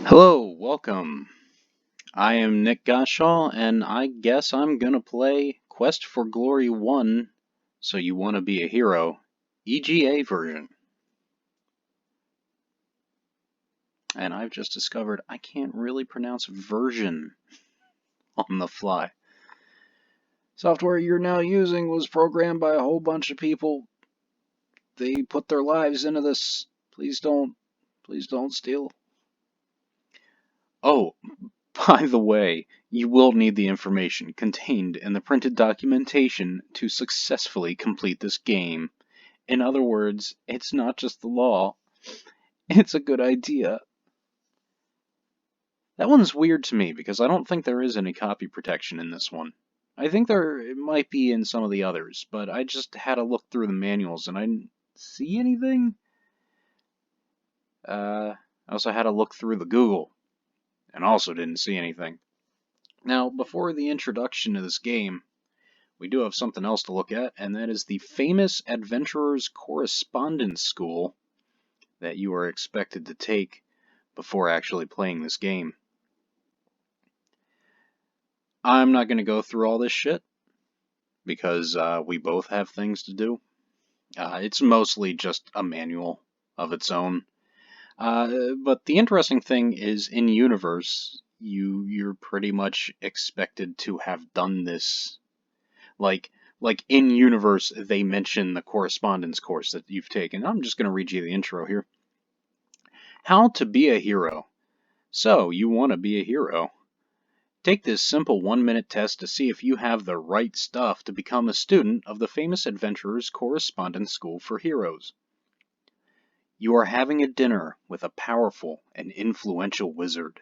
Hello, welcome. I am Nick Gottschall, and I guess I'm gonna play Quest for Glory 1, So You Wanna Be a Hero, EGA version. And I've just discovered I can't really pronounce version on the fly. Software you're now using was programmed by a whole bunch of people. They put their lives into this. Please don't steal. Oh, by the way, you will need the information contained in the printed documentation to successfully complete this game. In other words, it's not just the law, it's a good idea. That one's weird to me because I don't think there is any copy protection in this one. I think there might be in some of the others, but I just had to look through the manuals and I didn't see anything. I also had to look through the Google and also didn't see anything. Now, before the introduction to this game, we do have something else to look at, and that is the famous Adventurer's Correspondence School that you are expected to take before actually playing this game. I'm not going to go through all this shit because we both have things to do. It's mostly just a manual of its own. But the interesting thing is, in universe, you're pretty much expected to have done this. Like in universe, they mention the correspondence course that you've taken. I'm just going to read you the intro here. How to be a hero. So, you want to be a hero. Take this simple 1-minute test to see if you have the right stuff to become a student of the famous Adventurer's Correspondence School for Heroes. You are having a dinner with a powerful and influential wizard,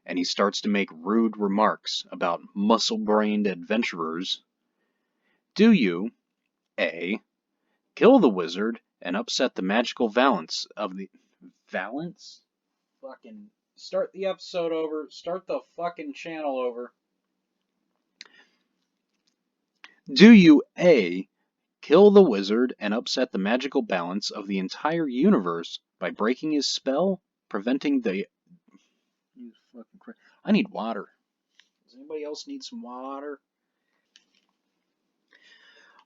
and he starts to make rude remarks about muscle-brained adventurers. Do you, A, kill the wizard and upset the magical balance of the... Balance? Fucking... Start the episode over. Start the fucking channel over. Do you A, kill the wizard and upset the magical balance of the entire universe by breaking his spell, preventing the... I need water. Does anybody else need some water?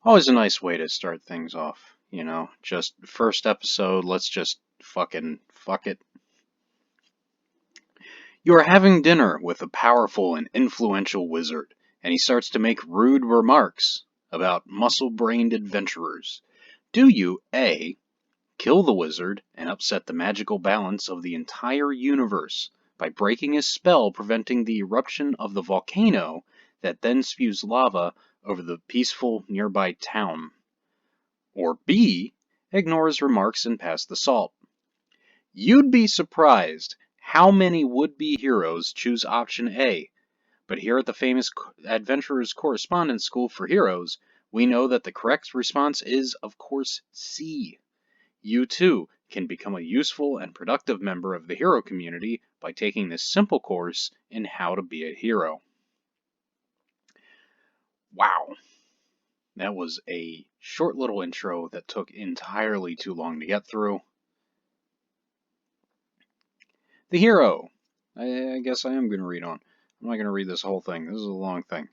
Always a nice way to start things off, you know? Just first episode, let's just fucking fuck it. You are having dinner with a powerful and influential wizard, and he starts to make rude remarks about muscle-brained adventurers. Do you, A, kill the wizard and upset the magical balance of the entire universe by breaking his spell preventing the eruption of the volcano that then spews lava over the peaceful nearby town? Or B, ignore his remarks and pass the salt? You'd be surprised how many would-be heroes choose option A, but here at the famous Adventurer's Correspondence School for Heroes, we know that the correct response is, of course, C. You too can become a useful and productive member of the hero community by taking this simple course in how to be a hero. Wow. That was a short little intro that took entirely too long to get through. The hero. I guess I am going to read on. I'm not going to read this whole thing. This is a long thing.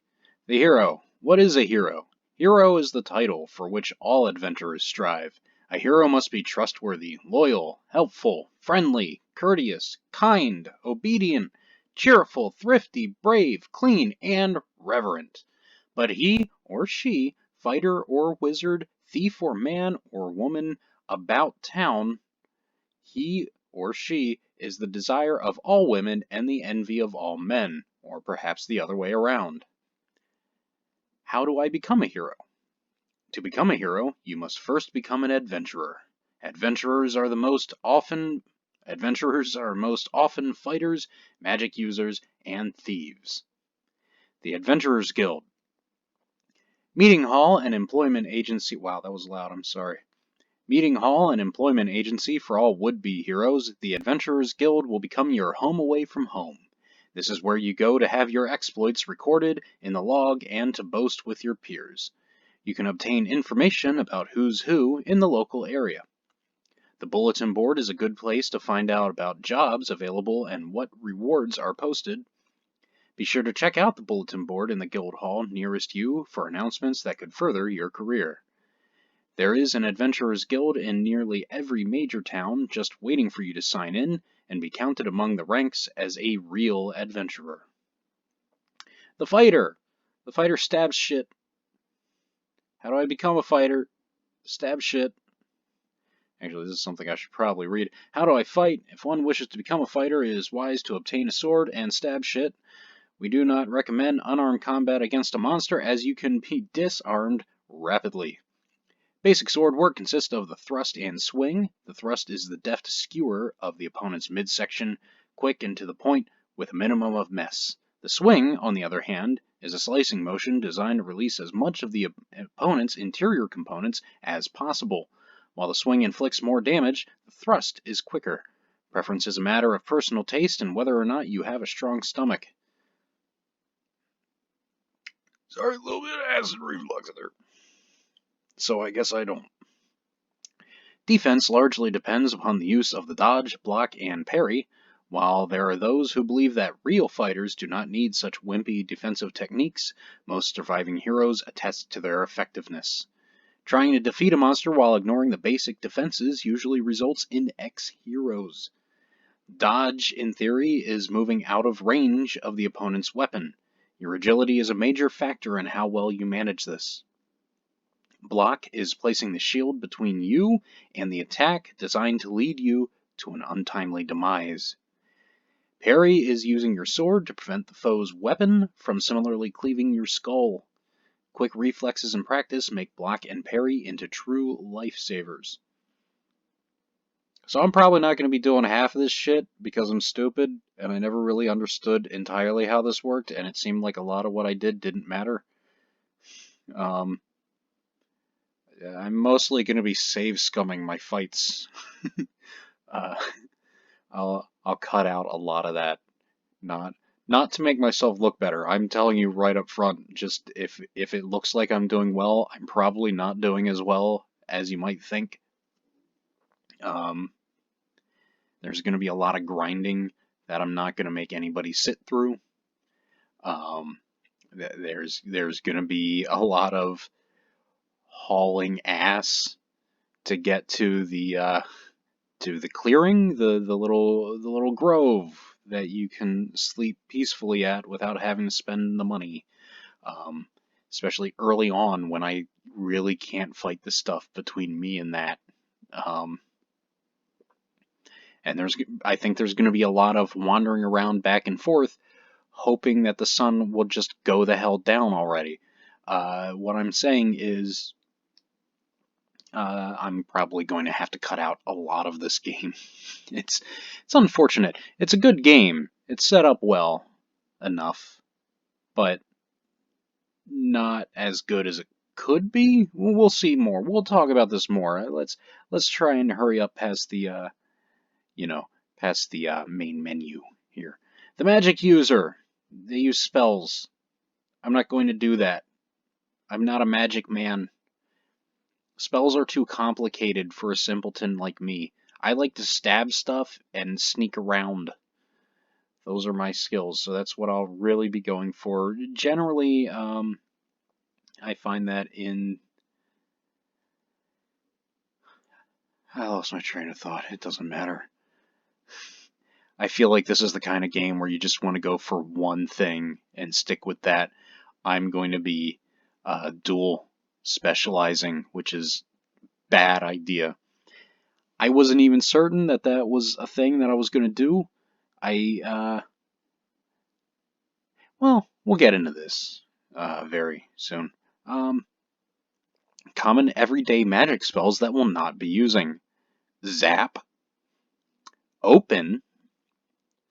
The hero. What is a hero? Hero is the title for which all adventurers strive. A hero must be trustworthy, loyal, helpful, friendly, courteous, kind, obedient, cheerful, thrifty, brave, clean, and reverent. But he or she, fighter or wizard, thief or man or woman, about town, he or she is the desire of all women and the envy of all men, or perhaps the other way around. How do I become a hero? To become a hero, you must first become an adventurer. Adventurers are most often fighters, magic users, and thieves. The Adventurers Guild. Meeting Hall and Employment Agency. Wow, that was loud, I'm sorry. Meeting Hall and Employment Agency for all would-be heroes, the Adventurers Guild will become your home away from home. This is where you go to have your exploits recorded in the log and to boast with your peers. You can obtain information about who's who in the local area. The bulletin board is a good place to find out about jobs available and what rewards are posted. Be sure to check out the bulletin board in the guild hall nearest you for announcements that could further your career. There is an adventurers guild in nearly every major town just waiting for you to sign in and be counted among the ranks as a real adventurer. The fighter! The fighter stabs shit. How do I become a fighter? Stab shit. Actually, this is something I should probably read. How do I fight? If one wishes to become a fighter, it is wise to obtain a sword and stab shit. We do not recommend unarmed combat against a monster, as you can be disarmed rapidly. Basic sword work consists of the thrust and swing. The thrust is the deft skewer of the opponent's midsection, quick and to the point, with a minimum of mess. The swing, on the other hand, is a slicing motion designed to release as much of the opponent's interior components as possible. While the swing inflicts more damage, the thrust is quicker. Preference is a matter of personal taste and whether or not you have a strong stomach. Sorry, a little bit of acid reflux there. So I guess I don't. Defense largely depends upon the use of the dodge, block, and parry, while there are those who believe that real fighters do not need such wimpy defensive techniques. Most surviving heroes attest to their effectiveness. Trying to defeat a monster while ignoring the basic defenses usually results in ex-heroes. Dodge, in theory, is moving out of range of the opponent's weapon. Your agility is a major factor in how well you manage this. Block is placing the shield between you and the attack, designed to lead you to an untimely demise. Parry is using your sword to prevent the foe's weapon from similarly cleaving your skull. Quick reflexes and practice make block and parry into true lifesavers. So I'm probably not going to be doing half of this shit because I'm stupid and I never really understood entirely how this worked, and it seemed like a lot of what I did didn't matter. I'm mostly going to be save scumming my fights. I'll cut out a lot of that. Not to make myself look better. I'm telling you right up front, just if it looks like I'm doing well, I'm probably not doing as well as you might think. There's going to be a lot of grinding that I'm not going to make anybody sit through. There's going to be a lot of hauling ass to get to the clearing, the little grove that you can sleep peacefully at without having to spend the money. Especially early on when I really can't fight the stuff between me and that. And I think there's going to be a lot of wandering around back and forth, hoping that the sun will just go the hell down already. What I'm saying is, I'm probably going to have to cut out a lot of this game. It's unfortunate. It's a good game. It's set up well enough, but not as good as it could be. We'll see more. We'll talk about this more. Let's try and hurry up past the main menu here. The magic user. They use spells. I'm not going to do that. I'm not a magic man. Spells are too complicated for a simpleton like me. I like to stab stuff and sneak around. Those are my skills, so that's what I'll really be going for. Generally, I find that in... I lost my train of thought. It doesn't matter. I feel like this is the kind of game where you just want to go for one thing and stick with that. I'm going to be dual specializing, which is a bad idea. I wasn't even certain that that was a thing that I was going to do. Well, we'll get into this very soon. Common everyday magic spells that will not be using. Zap, Open,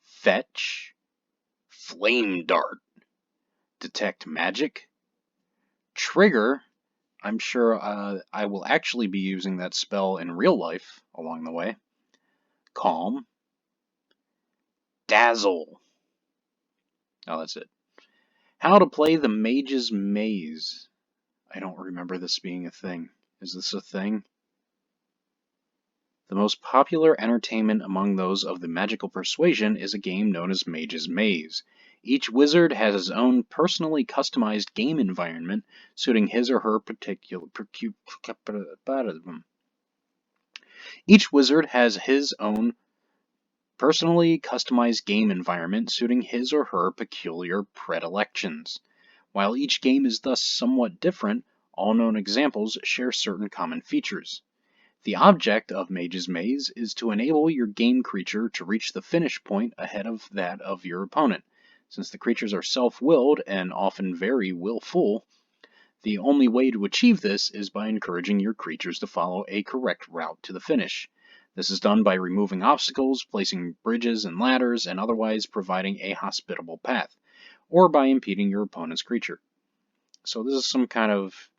Fetch, Flame Dart, Detect Magic, Trigger. I'm sure I will actually be using that spell in real life along the way. Calm, Dazzle. Oh, that's it. How to play the Mage's Maze. I don't remember this being a thing. Is this a thing? The most popular entertainment among those of the magical persuasion is a game known as Mage's Maze. Each wizard has his own personally customized game environment suiting his or her particular Each wizard has his own personally customized game environment suiting his or her peculiar predilections. While each game is thus somewhat different, all known examples share certain common features. The object of Mage's Maze is to enable your game creature to reach the finish point ahead of that of your opponent. Since the creatures are self-willed and often very willful, the only way to achieve this is by encouraging your creatures to follow a correct route to the finish. This is done by removing obstacles, placing bridges and ladders, and otherwise providing a hospitable path, or by impeding your opponent's creature. So this is some kind of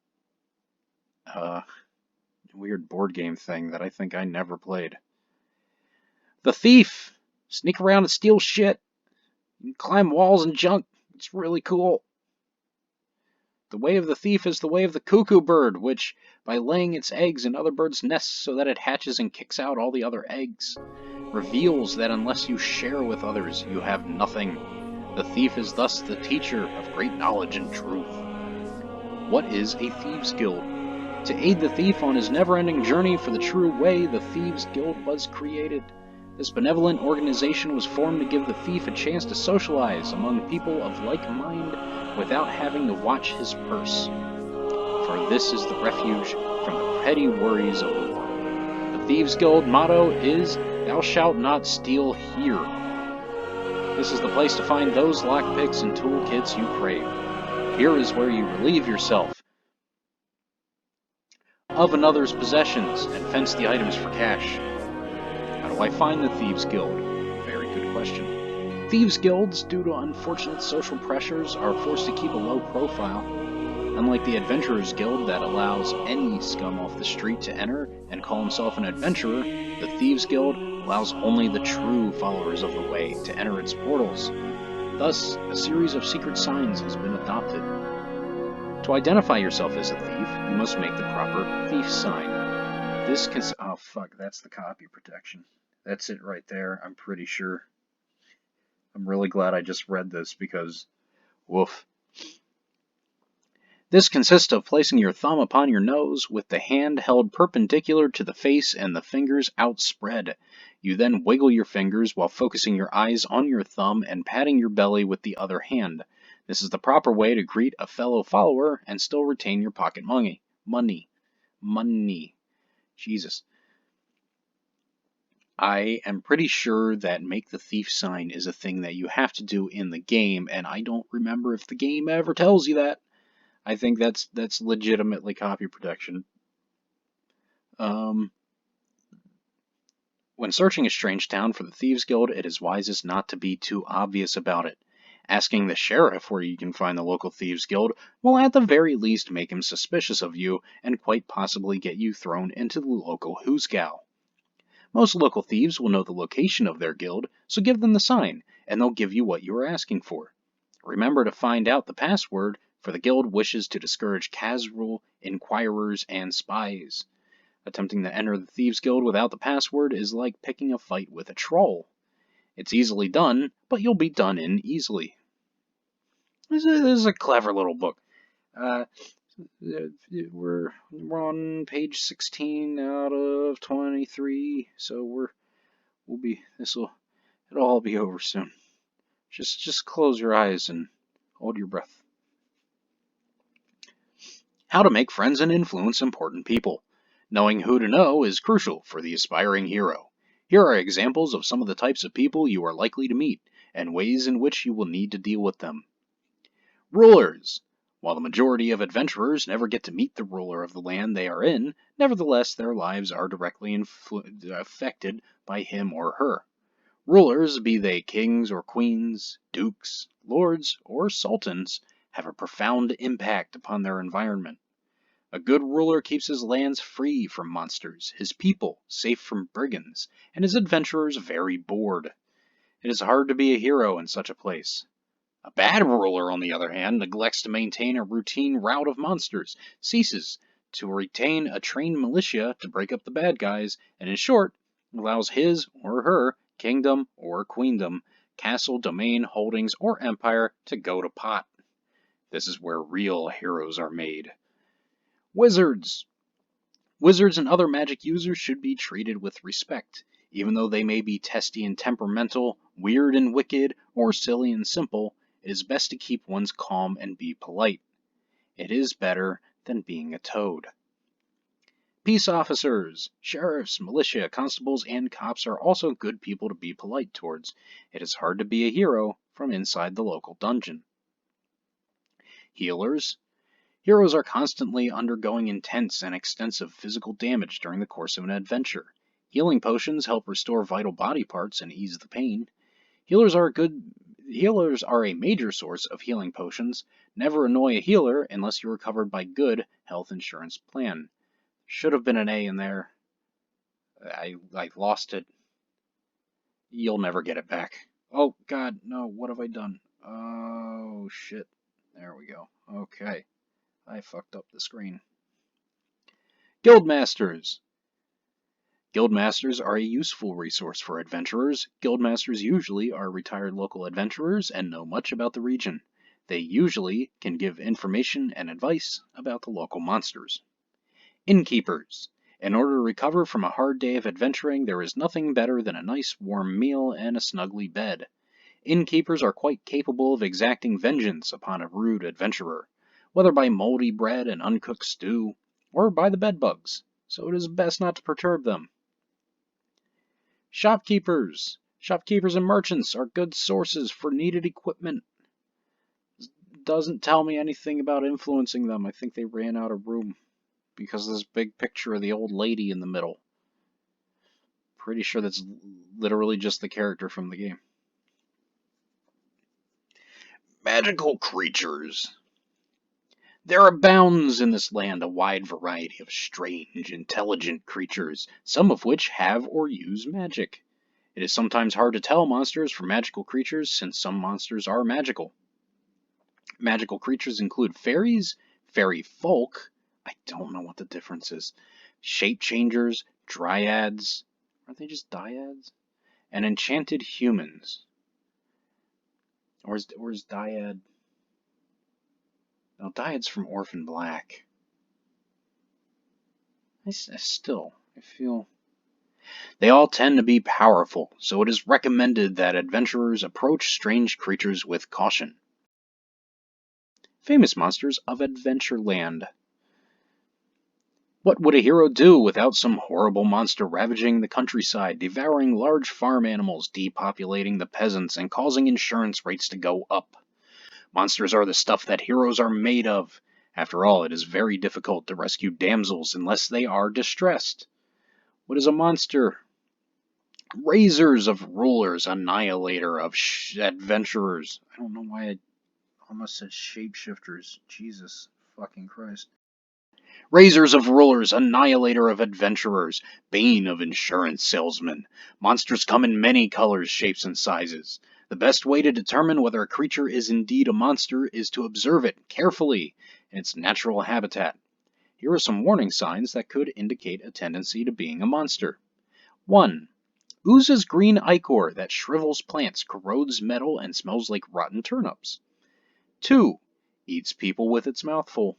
weird board game thing that I think I never played. The Thief! Sneak around and steal shit. You can climb walls and junk. It's really cool. The way of the thief is the way of the cuckoo bird, which, by laying its eggs in other birds' nests so that it hatches and kicks out all the other eggs, reveals that unless you share with others, you have nothing. The thief is thus the teacher of great knowledge and truth. What is a thieves' guild? To aid the thief on his never-ending journey for the true way, the Thieves Guild was created. This benevolent organization was formed to give the thief a chance to socialize among people of like mind without having to watch his purse. For this is the refuge from the petty worries of the world. The Thieves Guild motto is, "Thou shalt not steal here." This is the place to find those lockpicks and toolkits you crave. Here is where you relieve yourself of another's possessions and fence the items for cash. How do I find the Thieves Guild? Very good question. Thieves Guilds, due to unfortunate social pressures, are forced to keep a low profile. Unlike the Adventurers Guild that allows any scum off the street to enter and call himself an adventurer, the Thieves Guild allows only the true followers of the way to enter its portals. Thus, a series of secret signs has been adopted. To identify yourself as a thief, you must make the proper thief sign. This oh fuck, that's the copy protection. That's it right there, I'm pretty sure. I'm really glad I just read this because, woof. This consists of placing your thumb upon your nose with the hand held perpendicular to the face and the fingers outspread. You then wiggle your fingers while focusing your eyes on your thumb and patting your belly with the other hand. This is the proper way to greet a fellow follower and still retain your pocket money. Money. Jesus. I am pretty sure that make the thief sign is a thing that you have to do in the game, and I don't remember if the game ever tells you that. I think that's legitimately copy protection. When searching a strange town for the Thieves Guild, it is wisest not to be too obvious about it. Asking the sheriff where you can find the local Thieves Guild will at the very least make him suspicious of you and quite possibly get you thrown into the local hoosgow. Most local thieves will know the location of their guild, so give them the sign, and they'll give you what you are asking for. Remember to find out the password, for the guild wishes to discourage casual inquirers and spies. Attempting to enter the Thieves Guild without the password is like picking a fight with a troll. It's easily done, but you'll be done in easily. This is a clever little book. We're on page 16 out of 23, so it'll all be over soon. Just close your eyes and hold your breath. How to make friends and influence important people. Knowing who to know is crucial for the aspiring hero. Here are examples of some of the types of people you are likely to meet, and ways in which you will need to deal with them. Rulers. While the majority of adventurers never get to meet the ruler of the land they are in, nevertheless their lives are directly affected by him or her. Rulers, be they kings or queens, dukes, lords, or sultans, have a profound impact upon their environment. A good ruler keeps his lands free from monsters, his people safe from brigands, and his adventurers very bored. It is hard to be a hero in such a place. A bad ruler, on the other hand, neglects to maintain a routine rout of monsters, ceases to retain a trained militia to break up the bad guys, and in short, allows his or her kingdom or queendom, castle, domain, holdings, or empire to go to pot. This is where real heroes are made. Wizards. Wizards and other magic users should be treated with respect. Even though they may be testy and temperamental, weird and wicked, or silly and simple, it is best to keep one's calm and be polite. It is better than being a toad. Peace officers, sheriffs, militia, constables, and cops are also good people to be polite towards. It is hard to be a hero from inside the local dungeon. Healers. Heroes are constantly undergoing intense and extensive physical damage during the course of an adventure. Healing potions help restore vital body parts and ease the pain. Healers are a major source of healing potions. Never annoy a healer unless you are covered by good health insurance plan. Should have been an A in there. I lost it. You'll never get it back. Oh god, no, what have I done? Oh shit. There we go. Okay. I fucked up the screen. Guildmasters. Guildmasters are a useful resource for adventurers. Guildmasters usually are retired local adventurers and know much about the region. They usually can give information and advice about the local monsters. Innkeepers. In order to recover from a hard day of adventuring, there is nothing better than a nice warm meal and a snuggly bed. Innkeepers are quite capable of exacting vengeance upon a rude adventurer, whether by moldy bread and uncooked stew, or by the bedbugs, so it is best not to perturb them. Shopkeepers. Shopkeepers and merchants are good sources for needed equipment. Doesn't tell me anything about influencing them. I think they ran out of room because of this big picture of the old lady in the middle. Pretty sure that's literally just the character from the game. Magical creatures. There abounds in this land a wide variety of strange, intelligent creatures, some of which have or use magic. It is sometimes hard to tell monsters from magical creatures, since some monsters are magical. Magical creatures include fairies, fairy folk, I don't know what the difference is, shape changers, dryads, are they just dyads? And enchanted humans. Or is dyad? No, dyad's from Orphan Black. I feel... They all tend to be powerful, so it is recommended that adventurers approach strange creatures with caution. Famous monsters of Adventureland. What would a hero do without some horrible monster ravaging the countryside, devouring large farm animals, depopulating the peasants, and causing insurance rates to go up? Monsters are the stuff that heroes are made of. After all, it is very difficult to rescue damsels unless they are distressed. What is a monster? Razors of rulers, annihilator of adventurers. I don't know why I almost said shapeshifters. Jesus fucking Christ. Razors of rulers, annihilator of adventurers, bane of insurance salesmen. Monsters come in many colors, shapes, and sizes. The best way to determine whether a creature is indeed a monster is to observe it carefully in its natural habitat. Here are some warning signs that could indicate a tendency to being a monster. 1. Oozes green ichor that shrivels plants, corrodes metal, and smells like rotten turnips. 2. Eats people with its mouth full.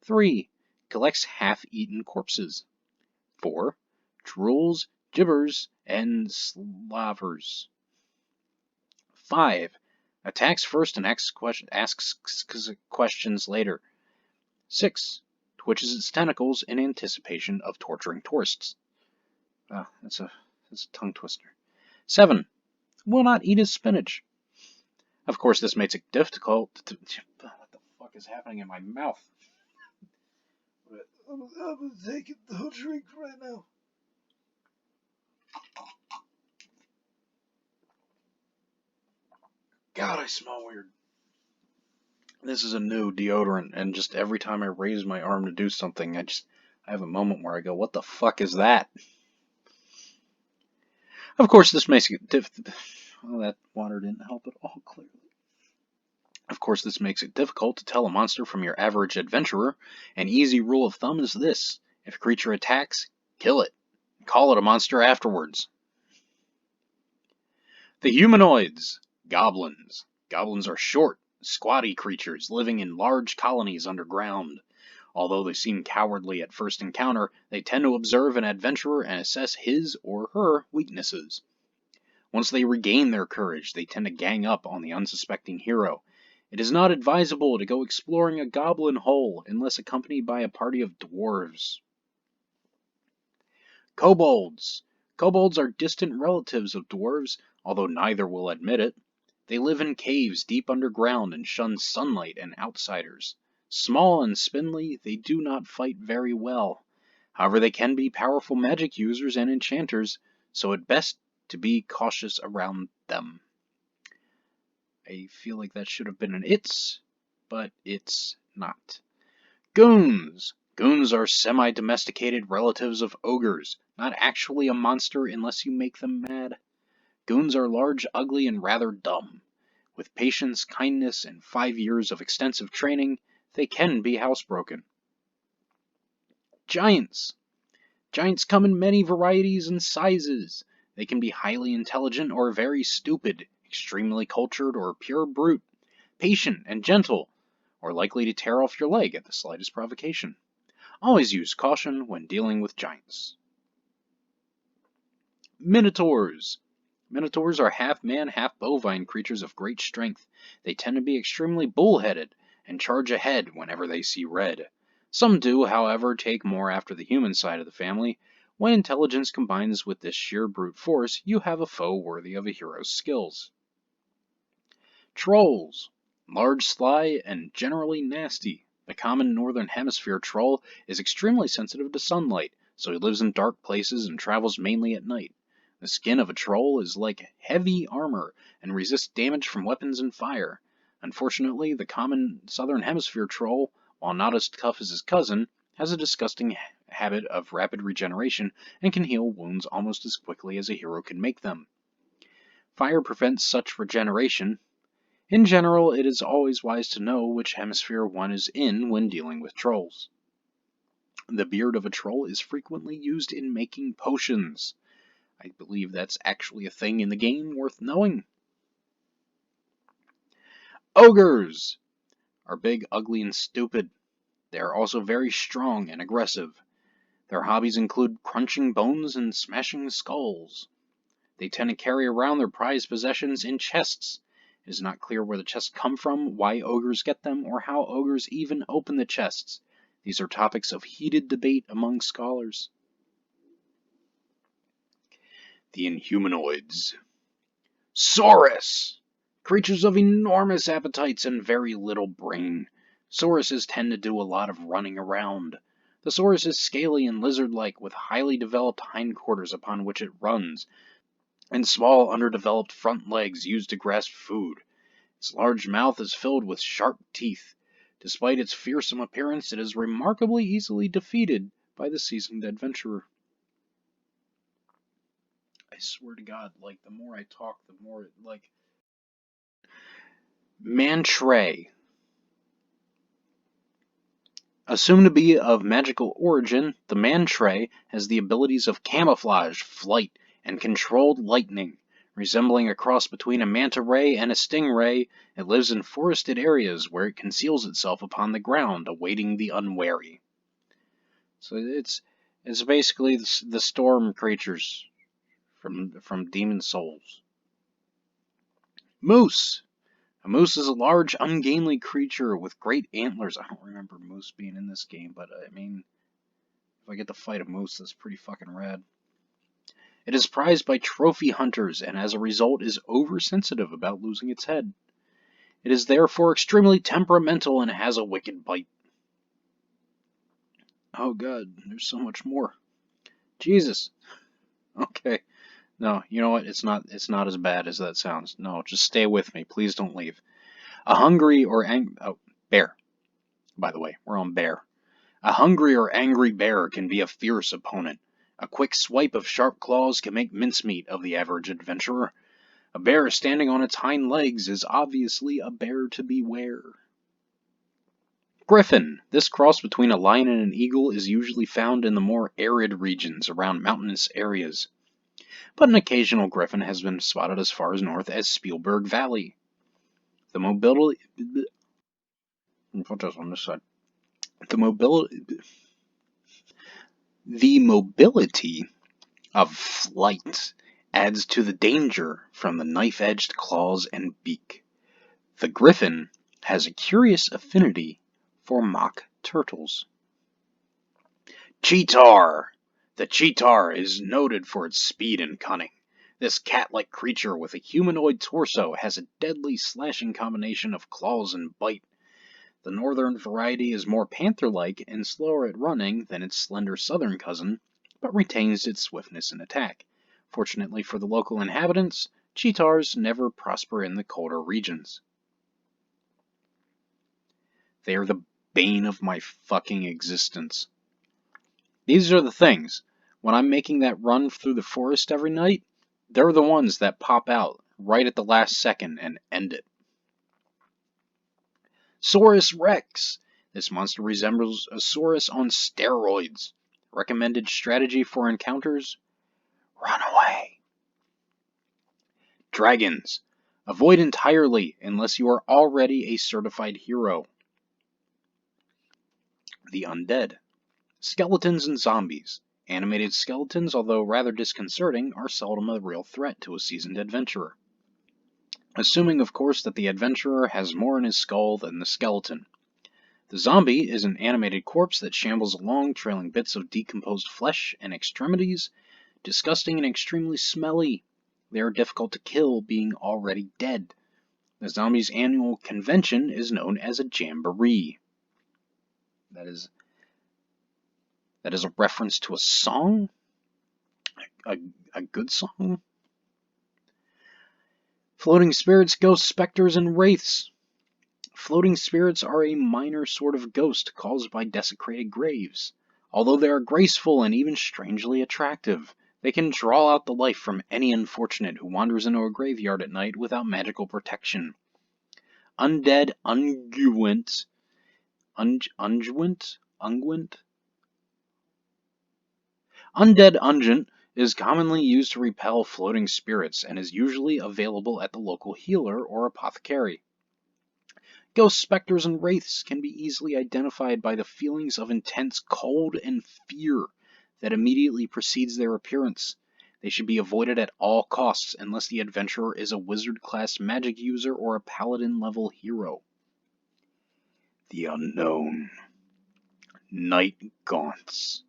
3. Collects half-eaten corpses. 4. Drools, gibbers, and slavers. 5. Attacks first and asks questions later. 6. Twitches its tentacles in anticipation of torturing tourists. That's a tongue twister. 7. Will not eat his spinach. Of course, this makes it difficult to... What the fuck is happening in my mouth? I'm taking no drink right now. God, I smell weird. This is a new deodorant, and just every time I raise my arm to do something, I have a moment where I go, what the fuck is that? Of course, this makes it well, that water didn't help at all, clearly. Of course, this makes it difficult to tell a monster from your average adventurer. An easy rule of thumb is this: if a creature attacks, kill it. Call it a monster afterwards. The humanoids. Goblins. Goblins are short, squatty creatures living in large colonies underground. Although they seem cowardly at first encounter, they tend to observe an adventurer and assess his or her weaknesses. Once they regain their courage, they tend to gang up on the unsuspecting hero. It is not advisable to go exploring a goblin hole unless accompanied by a party of dwarves. Kobolds. Kobolds are distant relatives of dwarves, although neither will admit it. They live in caves deep underground and shun sunlight and outsiders. Small and spindly, they do not fight very well. However, they can be powerful magic users and enchanters, so it's best to be cautious around them. I feel like that should have been an it's, but it's not. Goons. Goons are semi-domesticated relatives of ogres, not actually a monster unless you make them mad. Goons are large, ugly, and rather dumb. With patience, kindness, and 5 years of extensive training, they can be housebroken. Giants. Giants come in many varieties and sizes. They can be highly intelligent or very stupid, extremely cultured or pure brute, patient and gentle, or likely to tear off your leg at the slightest provocation. Always use caution when dealing with giants. Minotaurs. Minotaurs are half-man, half-bovine creatures of great strength. They tend to be extremely bull-headed and charge ahead whenever they see red. Some do, however, take more after the human side of the family. When intelligence combines with this sheer brute force, you have a foe worthy of a hero's skills. Trolls. Large, sly, and generally nasty. The common northern hemisphere troll is extremely sensitive to sunlight, so he lives in dark places and travels mainly at night. The skin of a troll is like heavy armor and resists damage from weapons and fire. Unfortunately, the common southern hemisphere troll, while not as tough as his cousin, has a disgusting habit of rapid regeneration and can heal wounds almost as quickly as a hero can make them. Fire prevents such regeneration. In general, it is always wise to know which hemisphere one is in when dealing with trolls. The beard of a troll is frequently used in making potions. I believe that's actually a thing in the game worth knowing. Ogres are big, ugly, and stupid. They are also very strong and aggressive. Their hobbies include crunching bones and smashing skulls. They tend to carry around their prized possessions in chests. It is not clear where the chests come from, why ogres get them, or how ogres even open the chests. These are topics of heated debate among scholars. The Inhumanoids. Saurus! Creatures of enormous appetites and very little brain. Sauruses tend to do a lot of running around. The saurus is scaly and lizard-like with highly developed hindquarters upon which it runs, and small underdeveloped front legs used to grasp food. Its large mouth is filled with sharp teeth. Despite its fearsome appearance, it is remarkably easily defeated by the seasoned adventurer. I swear to God, the more I talk, the more, Mantray. Assumed to be of magical origin, the mantray has the abilities of camouflage, flight, and controlled lightning. Resembling a cross between a manta ray and a stingray, it lives in forested areas where it conceals itself upon the ground, awaiting the unwary. So it's basically the storm creatures from Demon Souls. Moose. A moose is a large, ungainly creature with great antlers. I don't remember moose being in this game, but I mean, if I get to fight a moose, that's pretty fucking rad. It is prized by trophy hunters, and as a result is oversensitive about losing its head. It is therefore extremely temperamental and has a wicked bite. Oh god, there's so much more. Jesus. Okay. No, you know what? It's not as bad as that sounds. No, just stay with me. Please don't leave. A hungry or bear. By the way, we're on bear. A hungry or angry bear can be a fierce opponent. A quick swipe of sharp claws can make mincemeat of the average adventurer. A bear standing on its hind legs is obviously a bear to beware. Griffin. This cross between a lion and an eagle is usually found in the more arid regions around mountainous areas, but an occasional griffin has been spotted as far as north as Spielberg Valley. The mobility... Put this on this side. The mobility of flight adds to the danger from the knife-edged claws and beak. The griffin has a curious affinity for mock turtles. Cheetar. The cheetar is noted for its speed and cunning. This cat-like creature with a humanoid torso has a deadly slashing combination of claws and bite. The northern variety is more panther-like and slower at running than its slender southern cousin, but retains its swiftness in attack. Fortunately for the local inhabitants, cheetars never prosper in the colder regions. They are the bane of my fucking existence. These are the things. When I'm making that run through the forest every night, they're the ones that pop out right at the last second and end it. Saurus Rex. This monster resembles a saurus on steroids. Recommended strategy for encounters? Run away. Dragons. Avoid entirely unless you are already a certified hero. The undead. Skeletons and zombies. Animated skeletons, although rather disconcerting, are seldom a real threat to a seasoned adventurer. Assuming, of course, that the adventurer has more in his skull than the skeleton. The zombie is an animated corpse that shambles along, trailing bits of decomposed flesh and extremities, disgusting and extremely smelly. They are difficult to kill, being already dead. The zombie's annual convention is known as a jamboree. That is a reference to a song? A good song? Floating spirits, ghosts, specters, and wraiths. Floating spirits are a minor sort of ghost caused by desecrated graves. Although they are graceful and even strangely attractive, they can draw out the life from any unfortunate who wanders into a graveyard at night without magical protection. Undead unguent. Undead unguent is commonly used to repel floating spirits and is usually available at the local healer or apothecary. Ghosts, specters, and wraiths can be easily identified by the feelings of intense cold and fear that immediately precedes their appearance. They should be avoided at all costs unless the adventurer is a wizard-class magic user or a paladin-level hero. The unknown. Night gaunts.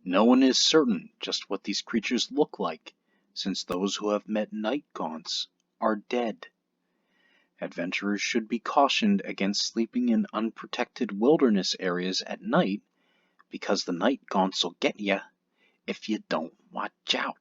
No one is certain just what these creatures look like, since those who have met night gaunts are dead. Adventurers should be cautioned against sleeping in unprotected wilderness areas at night, because the night gaunts will get ya if you don't watch out.